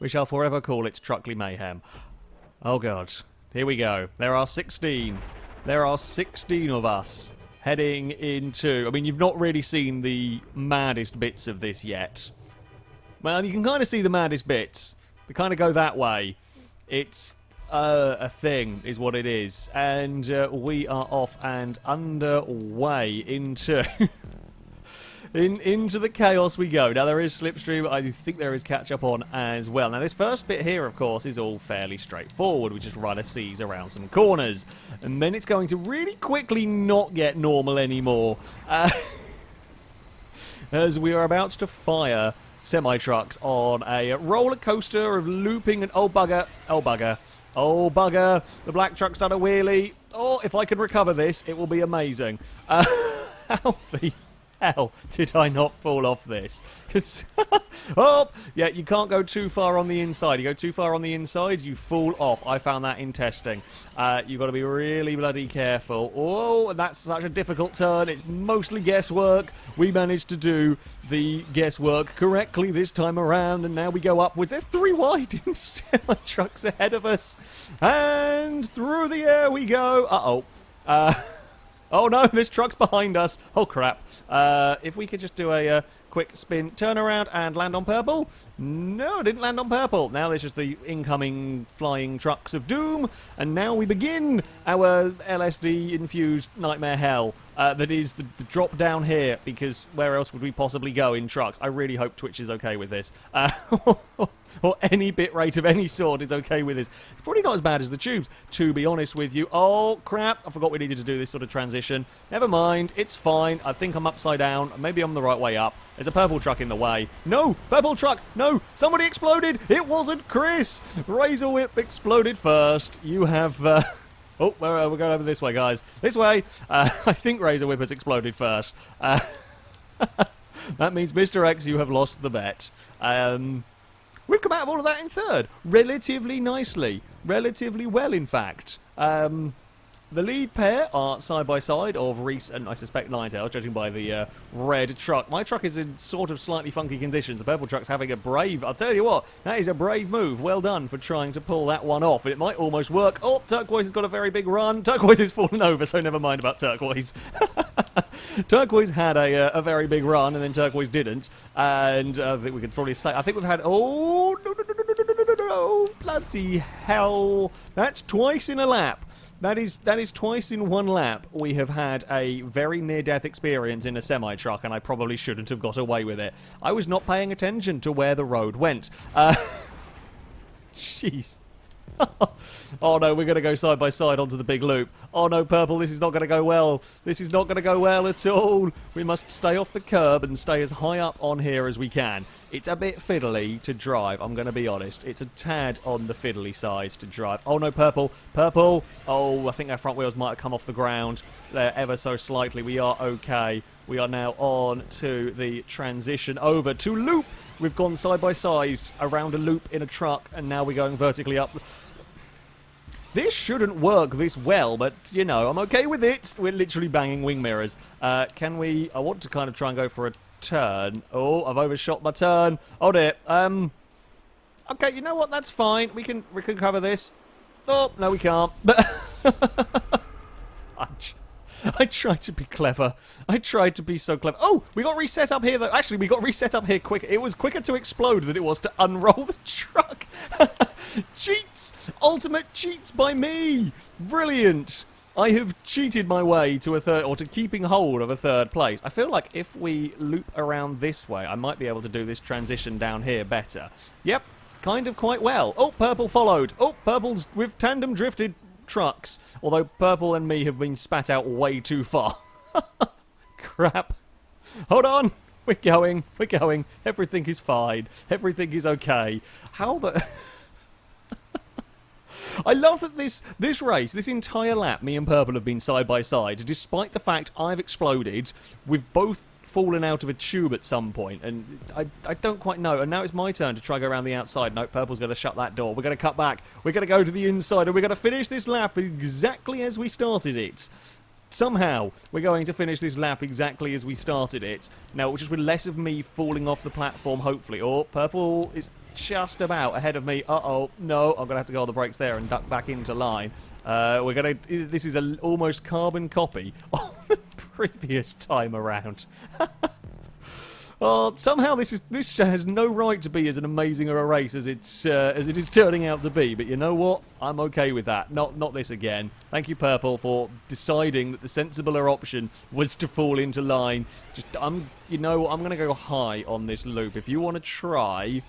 We shall forever call it Truckley Mayhem. Oh god. Here we go. There are 16. There are 16 of us heading into... I mean, you've not really seen the maddest bits of this yet. Well, you can kind of see the maddest bits. They kind of go that way. It's a thing, is what it is. And we are off and underway into... into the chaos we go. Now, there is Slipstream. I think there is catch-up on as well. Now, this first bit here, of course, is all fairly straightforward. We just run a C's around some corners. And then it's going to really quickly not get normal anymore. As we are about to fire semi-trucks on a roller coaster of looping and... Oh, bugger. Oh, bugger. Oh, bugger. The black truck's done a wheelie. Oh, if I can recover this, it will be amazing. How the... hell did I not fall off this? Oh, yeah, you can't go too far on the inside. You go too far on the inside, you fall off. I found that in testing. You've got to be really bloody careful. Oh, that's such a difficult turn. It's mostly guesswork. We managed to do the guesswork correctly this time around, and now we go upwards. There's 3 wide semi-trucks ahead of us. And through the air we go. Uh-oh. Oh no, this truck's behind us. Oh crap. If we could just do a quick spin, turn around and land on purple. No, didn't land on purple. Now there's just the incoming flying trucks of doom. And now we begin our LSD-infused nightmare hell. That is the drop down here, because where else would we possibly go in trucks? I really hope Twitch is okay with this. Or any bitrate of any sort is okay with this. It's probably not as bad as the tubes, to be honest with you. Oh, crap. I forgot we needed to do this sort of transition. Never mind. It's fine. I think I'm upside down. Maybe I'm the right way up. There's a purple truck in the way. No! Purple truck! No! Somebody exploded! It wasn't Chris! Razor Whip exploded first. You have... Oh, we're going over this way, guys. This way! I think Razor Whip has exploded first. That means, Mr. X, you have lost the bet. We've come out of all of that in third. Relatively nicely. Relatively well, in fact. The lead pair are side by side of Rhys and, I suspect, Ninetail, judging by the red truck. My truck is in sort of slightly funky conditions. The purple truck's having a brave... I'll tell you what, that is a brave move. Well done for trying to pull that one off. It might almost work. Oh, Turquoise has got a very big run. Turquoise has fallen over, so never mind about Turquoise. Turquoise had a very big run, and then Turquoise didn't. And I think we could probably say... I think we've had... Oh, no, bloody hell. That's twice in a lap. That is twice in one lap we have had a very near-death experience in a semi-truck, and I probably shouldn't have got away with it. I was not paying attention to where the road went. Jeez. Oh no, we're going to go side by side onto the big loop. Oh no, purple, this is not going to go well. This is not going to go well at all. We must stay off the curb and stay as high up on here as we can. It's a bit fiddly to drive, I'm going to be honest. It's a tad on the fiddly side to drive. Oh no, purple, purple. Oh, I think our front wheels might have come off the ground there ever so slightly. We are okay. We are now on to the transition over to loop. We've gone side by side around a loop in a truck, and now we're going vertically up. This shouldn't work this well, but, you know, I'm okay with it. We're literally banging wing mirrors. Can we... I want to kind of try and go for a turn. Oh, I've overshot my turn. Oh, dear. Okay, you know what? That's fine. We can cover this. Oh, no, we can't. Fudge. I tried to be clever. I tried to be so clever. Oh, we got reset up here, though. Actually, we got reset up here quicker. It was quicker to explode than it was to unroll the truck. Cheats! Ultimate cheats by me! Brilliant! I have cheated my way to a third, or to keeping hold of a third place. I feel like if we loop around this way, I might be able to do this transition down here better. Yep, kind of quite well. Oh, purple followed. Oh, purple's with tandem drifted trucks. Although purple and me have been spat out way too far. Crap. Hold on. We're going. We're going. Everything is fine. Everything is okay. How the... I love that this race, this entire lap, me and purple have been side by side, despite the fact I've exploded. We've both fallen out of a tube at some point, and I don't quite know. And now it's my turn to try go around the outside. No, purple's going to shut that door. We're going to cut back. We're going to go to the inside, and we're going to finish this lap exactly as we started it. Somehow, we're going to finish this lap exactly as we started it. Now, just with less of me falling off the platform, hopefully. Oh, purple is... just about ahead of me. Uh-oh, no, I'm going to have to go on the brakes there and duck back into line. This is an almost carbon copy of the previous time around. Oh, somehow this has no right to be as an amazing a race as it is turning out to be. But you know what? I'm okay with that. Not this again. Thank you, Purple, for deciding that the sensibler option was to fall into line. You know, I'm going to go high on this loop. If you want to try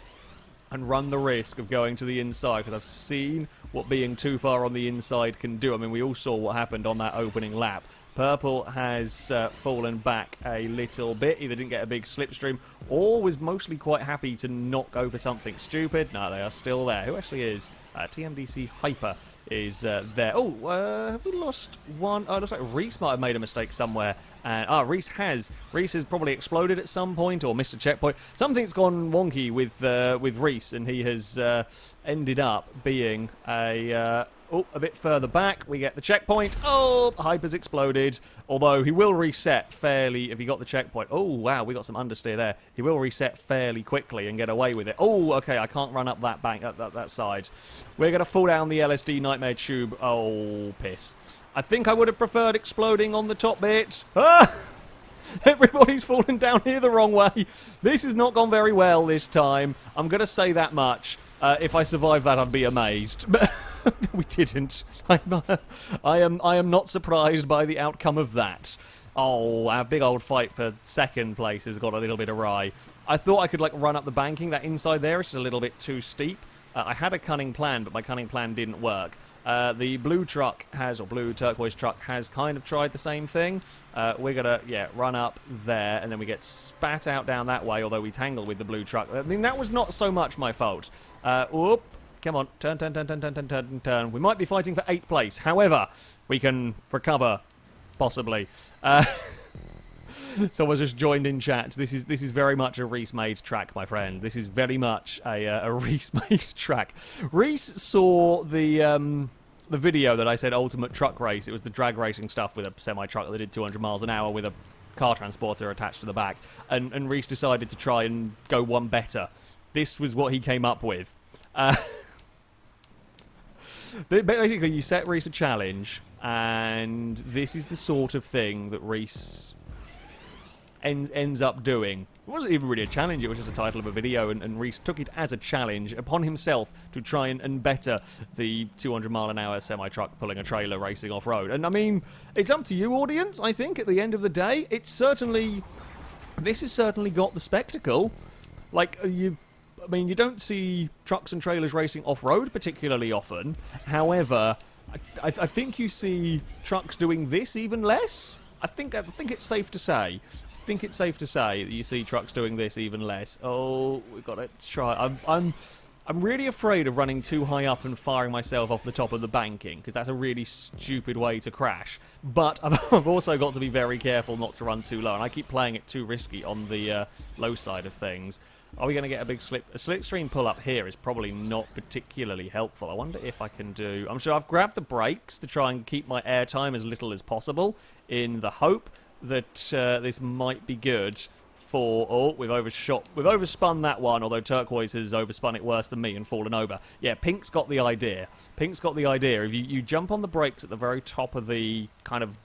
and run the risk of going to the inside, because I've seen what being too far on the inside can do. I mean, we all saw what happened on that opening lap. Purple has fallen back a little bit. Either didn't get a big slipstream or was mostly quite happy to not go for something stupid. No, they are still there. Who actually is? TMDC Hyper is there. Oh, have we lost one? Oh, it looks like Rhys might have made a mistake somewhere. And Rhys has probably exploded at some point or missed a checkpoint. Something's gone wonky with Rhys, and he has ended up being a bit further back. We get the checkpoint. Oh, Hyper's exploded. Although he will reset fairly if he got the checkpoint. Oh, wow, we got some understeer there. He will reset fairly quickly and get away with it. Oh, okay, I can't run up that bank, that side. We're going to fall down the LSD Nightmare Tube. Oh, piss. I think I would have preferred exploding on the top bit. Ah! Everybody's fallen down here the wrong way. This has not gone very well this time. I'm going to say that much. If I survive that, I'd be amazed. But we didn't. I am not surprised by the outcome of that. Oh, our big old fight for second place has got a little bit awry. I thought I could run up the banking. That inside there is just a little bit too steep. I had a cunning plan, but my cunning plan didn't work. The blue turquoise truck has kind of tried the same thing. We're going to, run up there, and then we get spat out down that way, although we tangle with the blue truck. I mean, that was not so much my fault. Whoop. Come on. Turn. We might be fighting for 8th place. However, we can recover, possibly. Someone's just joined in chat. This is very much a Rhys-made track, my friend. This is very much a Rhys-made track. Rhys saw the video that I said ultimate truck race. It was the drag racing stuff with a semi-truck that did 200 miles an hour with a car transporter attached to the back. And Rhys decided to try and go one better. This was what he came up with. Basically, you set Rhys a challenge, and this is the sort of thing that Rhys ends up doing. It wasn't even really a challenge, it was just a title of a video, and Rhys took it as a challenge upon himself to try and better the 200-mile-an-hour semi-truck pulling a trailer racing off-road. And I mean, it's up to you, audience, I think, at the end of the day. This has certainly got the spectacle. You don't see trucks and trailers racing off-road particularly often. However, I think you see trucks doing this even less. I think it's safe to say. That you see trucks doing this even less. Oh, we've got to try. I'm really afraid of running too high up and firing myself off the top of the banking, because that's a really stupid way to crash. But I've also got to be very careful not to run too low, and I keep playing it too risky on the low side of things. Are we going to get a big slipstream pull up here is probably not particularly helpful. I wonder if I can do... I'm sure I've grabbed the brakes to try and keep my air time as little as possible in the hope that this might be good for... Oh, we've overspun that one, although Turquoise has overspun it worse than me and fallen over. Yeah, Pink's got the idea. If you jump on the brakes at the very top of the kind of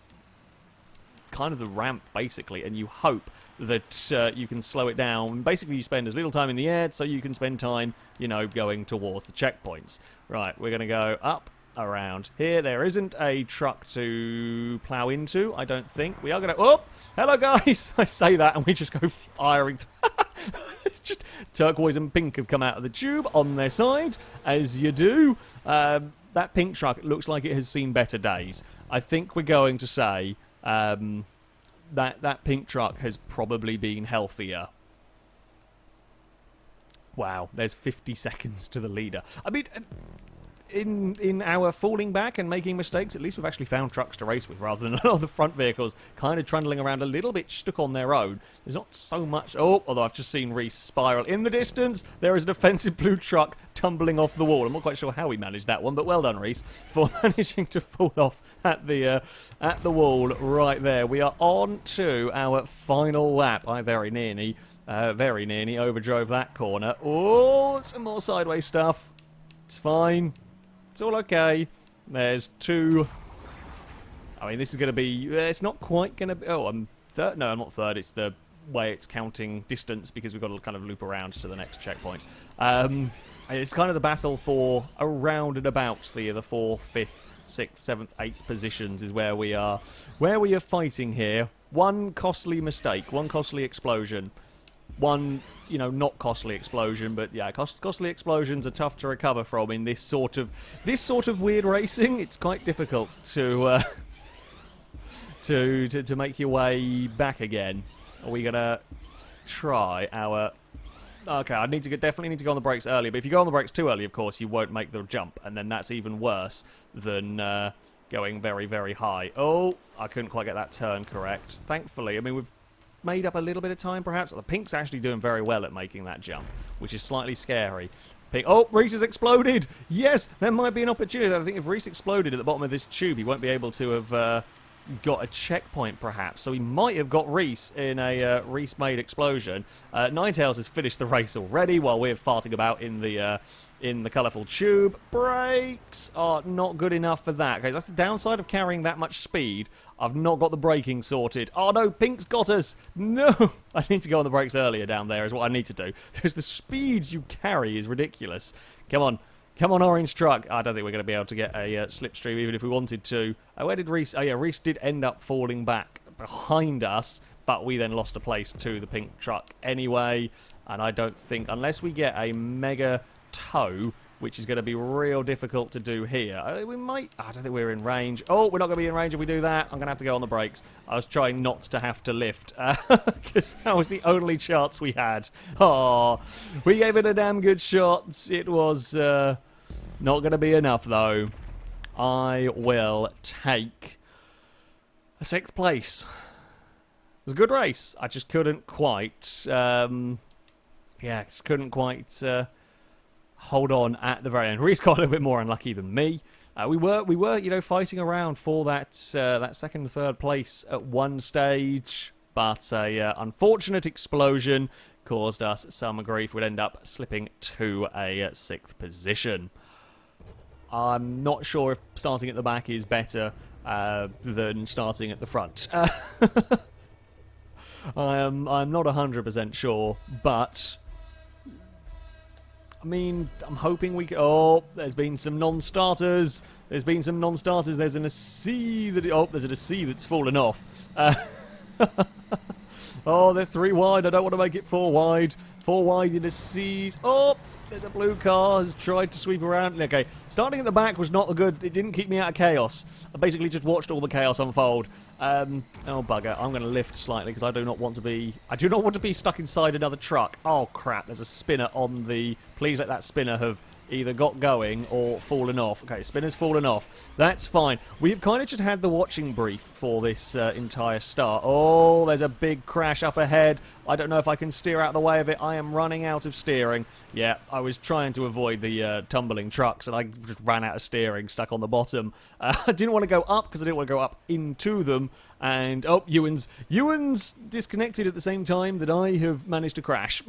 the ramp, basically, and you hope that you can slow it down. Basically, you spend as little time in the air so you can spend time, going towards the checkpoints. Right, we're going to go up around here. There isn't a truck to plough into, I don't think. We are going to... Oh, hello, guys! I say that, and we just go firing. It's just Turquoise and Pink have come out of the tube on their side, as you do. That pink truck looks like it has seen better days. I think we're going to say... that pink truck has probably been healthier. Wow, there's 50 seconds to the leader. I mean, in our falling back and making mistakes, at least we've actually found trucks to race with rather than a lot of the front vehicles kind of trundling around a little bit stuck on their own. There's not so much... Oh, although I've just seen Rhys spiral. In the distance, there is an offensive blue truck tumbling off the wall. I'm not quite sure how he managed that one, but well done, Rhys, for managing to fall off at the wall right there. We are on to our final lap. I very nearly overdrove that corner. Oh, some more sideways stuff. It's fine. It's all okay. There's two. I mean, this is going to be... It's not quite going to be... Oh, I'm third. No, I'm not third. It's the way it's counting distance because we've got to kind of loop around to the next checkpoint. It's kind of the battle for around and about the 4th, 5th, 6th, 7th, 8th positions is where we are. Where we are fighting here. One costly mistake. One costly explosion. One, you know, not costly explosion, but yeah, costly explosions are tough to recover from in this sort of weird racing. It's quite difficult to make your way back again. Are we gonna try our? Okay, I definitely need to go on the brakes earlier. But if you go on the brakes too early, of course, you won't make the jump, and then that's even worse than going very, very high. Oh, I couldn't quite get that turn correct. Thankfully, I mean we've made up a little bit of time, perhaps. The pink's actually doing very well at making that jump, which is slightly scary. Pink. Oh, Rhys has exploded! Yes, there might be an opportunity. I think if Rhys exploded at the bottom of this tube, he won't be able to have got a checkpoint, perhaps. So he might have got Rhys in a Rhys-made explosion. Ninetales has finished the race already while we're farting about in the colourful tube. Brakes are not good enough for that. Okay, that's the downside of carrying that much speed. I've not got the braking sorted. Oh no, Pink's got us! No! I need to go on the brakes earlier down there is what I need to do. Because the speed you carry is ridiculous. Come on. Come on, orange truck. I don't think we're going to be able to get a slipstream even if we wanted to. Where did Rhys... Oh yeah, Rhys did end up falling back behind us, but we then lost a place to the pink truck anyway. And I don't think... Unless we get a mega tow, which is going to be real difficult to do here. We might... I don't think we're in range. Oh, we're not going to be in range if we do that. I'm going to have to go on the brakes. I was trying not to have to lift, because that was the only chance we had. Oh, we gave it a damn good shot. It was not going to be enough, though. I will take a 6th place. It was a good race. I just couldn't quite... yeah, just couldn't quite... hold on at the very end. Rhys got a little bit more unlucky than me. We were, you know, fighting around for that that 2nd and 3rd place at one stage, but a unfortunate explosion caused us some grief. We'd end up slipping to a 6th position. I'm not sure if starting at the back is better than starting at the front. I'm not 100% sure, but. I mean, I'm hoping we can... Oh, there's been some non-starters. There's been some non-starters. There's an AC that... Oh, there's an AC that's fallen off. Oh, they're 3 wide. I don't want to make it 4 wide. 4 wide in a C. Oh, there's a blue car. Has tried to sweep around. Okay, starting at the back was not a good... It didn't keep me out of chaos. I basically just watched all the chaos unfold. Oh, bugger. I'm going to lift slightly because I do not want to be... I do not want to be stuck inside another truck. Oh, crap. There's a spinner on the... Please let that spinner have either got going or fallen off. Okay, spinner's fallen off. That's fine. We've kind of just had the watching brief for this entire start. Oh, there's a big crash up ahead. I don't know if I can steer out of the way of it. I am running out of steering. Yeah, I was trying to avoid the tumbling trucks, and I just ran out of steering, stuck on the bottom. I didn't want to go up because I didn't want to go up into them. And, oh, Ewan's disconnected at the same time that I have managed to crash.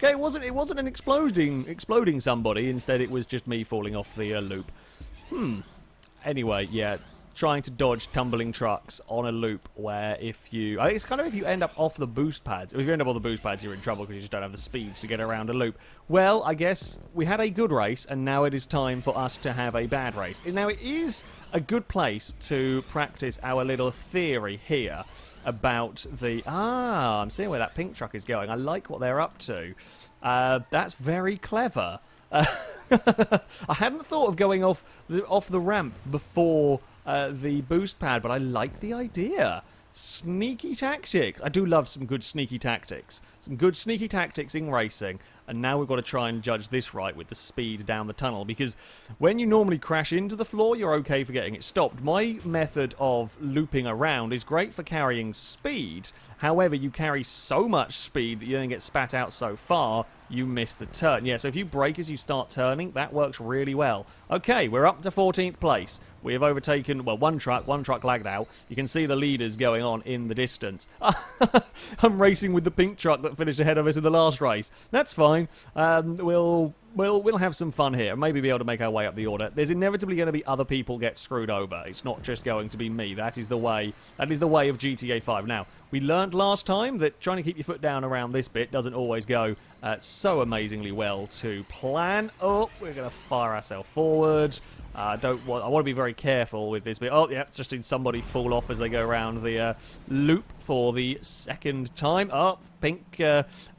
Okay, it wasn't an exploding somebody. Instead, it was just me falling off the loop. Anyway, yeah, trying to dodge tumbling trucks on a loop where if you... I think it's kind of if you end up off the boost pads. If you end up on the boost pads, you're in trouble because you just don't have the speeds to get around a loop. Well, I guess we had a good race, and now it is time for us to have a bad race. Now, it is a good place to practice our little theory here about the... I'm seeing where that pink truck is going. I like what they're up to. That's very clever. I hadn't thought of going off the ramp before the boost pad, but I like the idea. Sneaky tactics. I do love some good sneaky tactics. Some good sneaky tactics in racing. And now we've got to try and judge this right with the speed down the tunnel, because when you normally crash into the floor, you're okay for getting it stopped. My method of looping around is great for carrying speed. However, you carry so much speed that you don't get spat out so far, you miss the turn. Yeah, so if you brake as you start turning, that works really well. Okay, we're up to 14th place. We have overtaken, well, one truck lagged out. You can see the leaders going on in the distance. I'm racing with the pink truck that finished ahead of us in the last race. That's fine. We'll have some fun here. Maybe be able to make our way up the order. There's inevitably going to be other people get screwed over. It's not just going to be me. That is the way of GTA 5. Now, we learned last time that trying to keep your foot down around this bit doesn't always go so amazingly well to plan. Oh, we're going to fire ourselves forward. I want to be very careful with this bit. Oh, yeah, just seen somebody fall off as they go around the loop for the second time. Oh, pink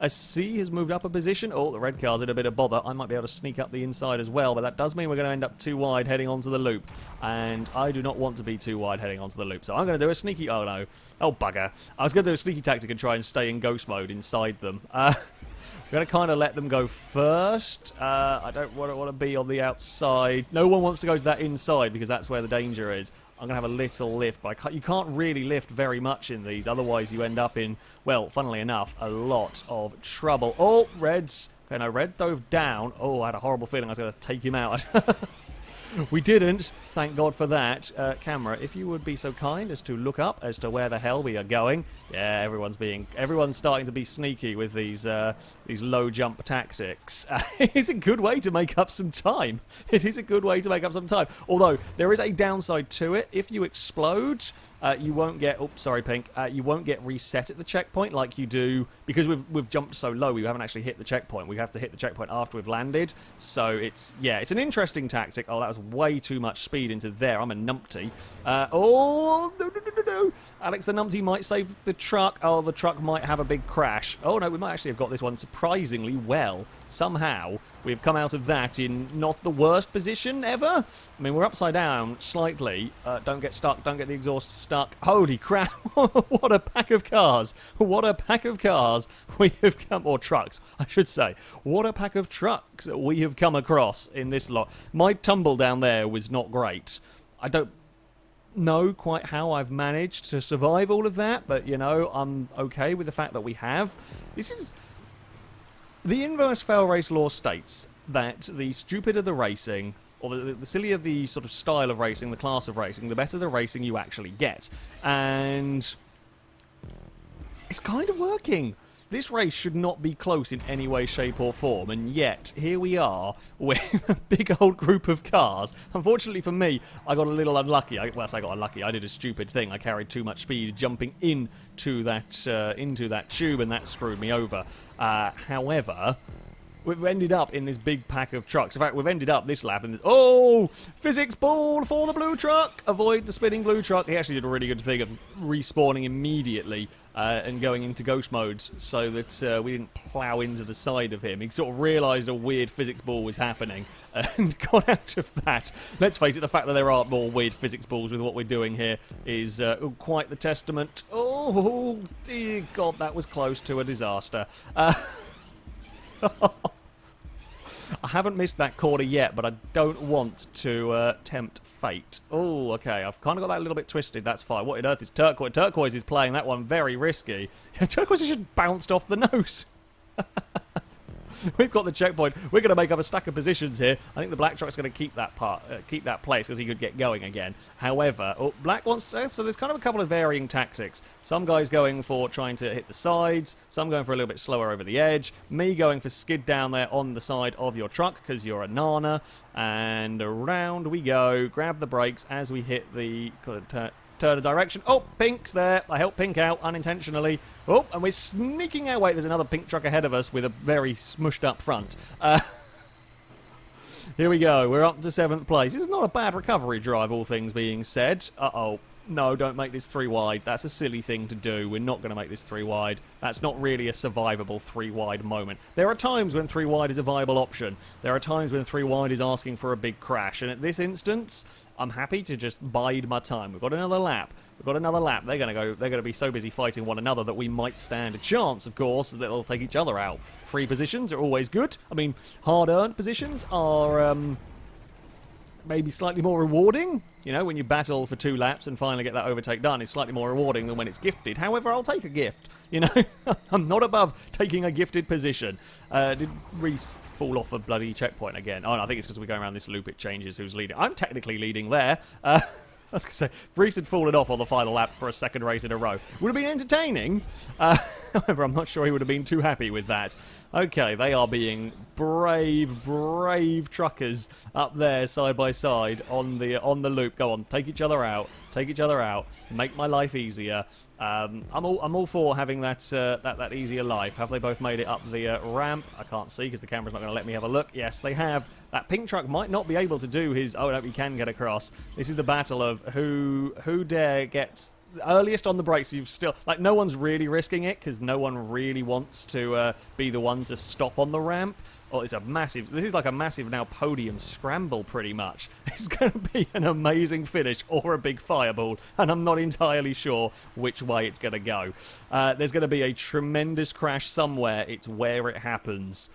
C has moved up a position. Oh, the red car's in a bit of bother. I might be able to sneak up the inside as well, but that does mean we're going to end up too wide heading onto the loop. And I do not want to be too wide heading onto the loop, so I'm going to do a sneaky... Oh, no. Oh, bugger. I was going to do a sneaky tactic and try and stay in ghost mode inside them. We're going to kind of let them go first. I don't want to be on the outside. No one wants to go to that inside because that's where the danger is. I'm going to have a little lift, but you can't really lift very much in these. Otherwise, you end up in, well, funnily enough, a lot of trouble. Oh, Red's... Okay, no, Red dove down. Oh, I had a horrible feeling I was going to take him out. We didn't. Thank God for that. Camera, if you would be so kind as to look up as to where the hell we are going. Yeah, everyone's starting to be sneaky with these low jump tactics. It's a good way to make up some time. It is a good way to make up some time. Although there is a downside to it. If you explode, you won't get. Oops, sorry, pink. You won't get reset at the checkpoint like you do because we've jumped so low. We haven't actually hit the checkpoint. We have to hit the checkpoint after we've landed. So it's an interesting tactic. Oh, that was way too much speed into there. I'm a numpty. Oh, no. Alex the numpty might save the truck. Oh, the truck might have a big crash. Oh, no, we might actually have got this one surprisingly well. Somehow, we've come out of that in not the worst position ever. I mean, we're upside down slightly. Don't get stuck. Don't get the exhaust stuck. Holy crap. What a pack of cars. What a pack of cars we have come... Or trucks, I should say. What a pack of trucks we have come across in this lot. My tumble down there was not great. I don't know quite how I've managed to survive all of that, but, you know, I'm okay with the fact that we have. This is... The inverse FailRace law states that the stupider the racing, or the sillier the sort of style of racing, the class of racing, the better the racing you actually get. And it's kind of working. This race should not be close in any way, shape or form, and yet, here we are with a big old group of cars. Unfortunately for me, I got a little unlucky. I got unlucky. I did a stupid thing. I carried too much speed jumping into that tube, and that screwed me over. However... We've ended up in this big pack of trucks. In fact, we've ended up this lap in this... Oh! Physics ball for the blue truck! Avoid the spinning blue truck. He actually did a really good thing of respawning immediately and going into ghost modes so that we didn't plow into the side of him. He sort of realised a weird physics ball was happening and got out of that. Let's face it, the fact that there aren't more weird physics balls with what we're doing here is quite the testament. Oh, dear God, that was close to a disaster. I haven't missed that corner yet, but I don't want to tempt fate. Oh, okay, I've kind of got that a little bit twisted. That's fine. What on earth is Turquoise? Turquoise is playing that one very risky. Turquoise has just bounced off the nose. We've got the checkpoint. We're going to make up a stack of positions here. I think the black truck's going to keep that place because he could get going again. However, black wants to... So there's kind of a couple of varying tactics. Some guys going for trying to hit the sides. Some going for a little bit slower over the edge. Me going for skid down there on the side of your truck because you're a nana. And around we go. Grab the brakes as we hit the... Turn of direction. Oh, Pink's there. I helped Pink out unintentionally. Oh, and we're sneaking our way. There's another pink truck ahead of us with a very smushed up front. Here we go. We're up to 7th place. This is not a bad recovery drive, all things being said. Uh-oh. No, don't make this 3 wide. That's a silly thing to do. We're not going to make this 3 wide. That's not really a survivable 3 wide moment. There are times when 3 wide is a viable option. There are times when 3 wide is asking for a big crash. And at this instance, I'm happy to just bide my time. We've got another lap. We've got another lap. They're going to be so busy fighting one another that we might stand a chance, of course, that they'll take each other out. Free positions are always good. I mean, hard-earned positions are maybe slightly more rewarding. You know, when you battle for 2 laps and finally get that overtake done, it's slightly more rewarding than when it's gifted. However, I'll take a gift. You know, I'm not above taking a gifted position. Did Rhys fall off a bloody checkpoint again? Oh, no, I think it's because we're going around this loop, it changes who's leading. I'm technically leading there. I was going to say, if Rhys had fallen off on the final lap for a second race in a row, would have been entertaining. However, I'm not sure he would have been too happy with that. Okay, they are being brave, brave truckers up there side by side on the loop. Go on, take each other out. Take each other out. Make my life easier. I'm all for having that easier life. Have they both made it up the ramp? I can't see because the camera's not going to let me have a look. Yes, they have. That pink truck might not be able to do his... Oh, no, he can get across. This is the battle of who dare gets earliest on the brakes. You've still... Like, no one's really risking it because no one really wants to be the one to stop on the ramp. Oh, it's a massive... This is like a massive now podium scramble, pretty much. It's going to be an amazing finish or a big fireball, and I'm not entirely sure which way it's going to go. There's going to be a tremendous crash somewhere. It's where it happens.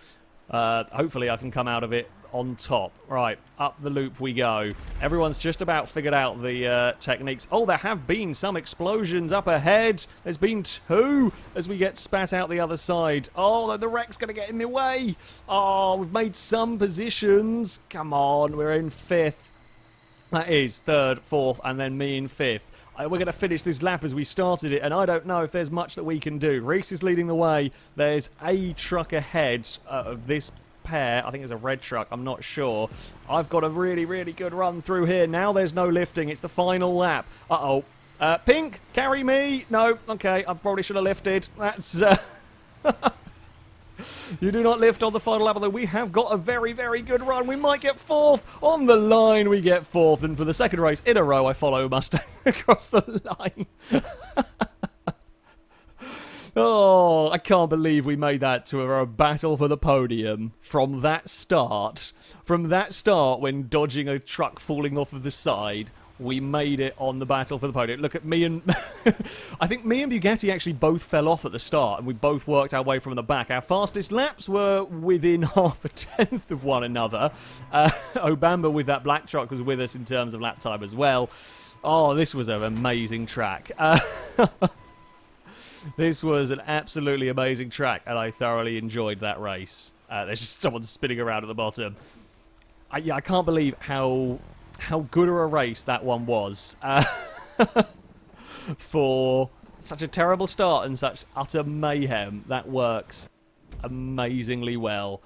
Hopefully I can come out of it on top. Right, up the loop we go. Everyone's just about figured out the techniques. Oh, there have been some explosions up ahead. There's been 2 as we get spat out the other side. Oh, the wreck's going to get in the way. Oh, we've made some positions. Come on, we're in 5th. That is 3rd, 4th, and then me in 5th. We're going to finish this lap as we started it, and I don't know if there's much that we can do. Rhys is leading the way. There's a truck ahead of this pair. I think it's a red truck. I'm not sure. I've got a really, really good run through here. Now there's no lifting. It's the final lap. Uh-oh. Pink, carry me. No. Okay, I probably should have lifted. That's... You do not lift on the final lap, although we have got a very, very good run. We might get 4th. On the line, we get 4th. And for the second race in a row, I follow Mustang across the line. Oh, I can't believe we made that to a battle for the podium from that start. From that start, when dodging a truck falling off of the side, we made it on the battle for the podium. Look at me and... I think me and Bugatti actually both fell off at the start, and we both worked our way from the back. Our fastest laps were within half a tenth of one another. Obamba with that black truck was with us in terms of lap time as well. Oh, this was an amazing track. This was an absolutely amazing track, and I thoroughly enjoyed that race. There's just someone spinning around at the bottom. I can't believe how good of a race that one was. For such a terrible start and such utter mayhem, that works amazingly well.